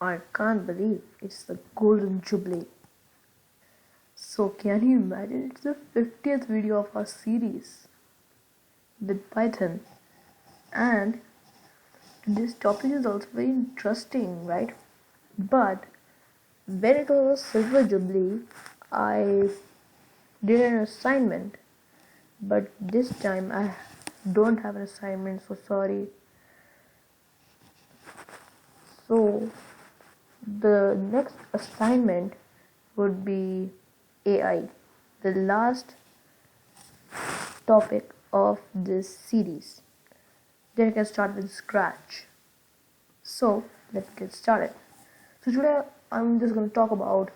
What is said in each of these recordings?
I can't believe it's the Golden Jubilee. So can you imagine, it's the 50th video of our series with Python, and this topic is also very interesting, right? But when it was a Silver Jubilee, I did an assignment, but this time I don't have an assignment, so sorry. So the next assignment would be AI, the last topic of this series. Then I can start with Scratch. So let's get started. So today I'm just going to talk about,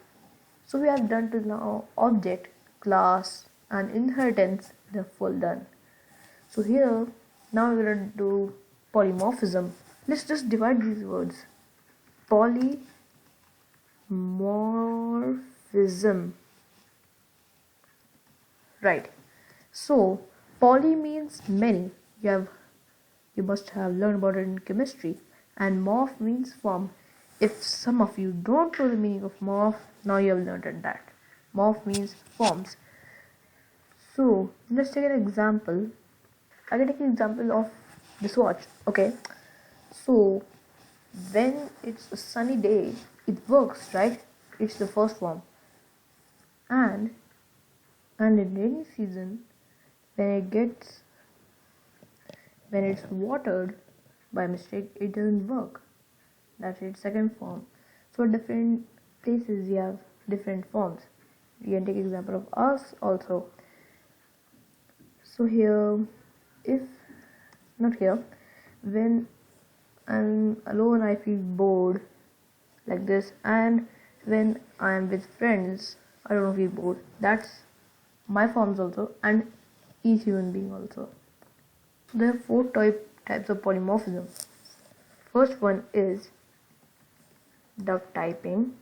so we have done till now object, class and inheritance, they're full done. So here now we're going to do polymorphism. Let's just divide these words. Polymorphism. Right. So poly means many. You must have learned about it in chemistry. And morph means form. If some of you don't know the meaning of morph, now you have learned that. Morph means forms. So let's take an example. I can take an example of this watch. Okay. So when it's a sunny day, it works, right? It's the first form. And in rainy season, when it's watered by mistake, it doesn't work. That's its second form. So different places you have different forms. You can take example of us also. So here, when I'm alone I feel bored like this, and when I am with friends I don't feel bored. That's my forms also, and each human being also. There are four types of polymorphism. First one is duck typing,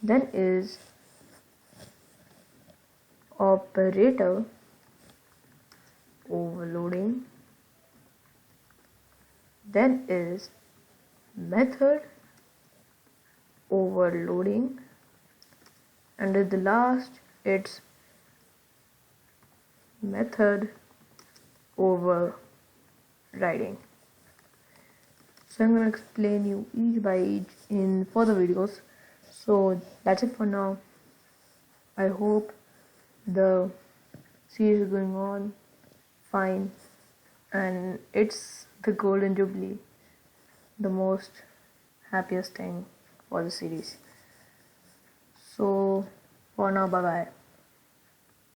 then is operator overloading, then is method overloading, and at the last it's method overriding. So I'm going to explain you each by each in further videos. So that's it for now. I hope the series is going on fine, and it's the Golden Jubilee, the most happiest thing for the series. So for now, bye bye.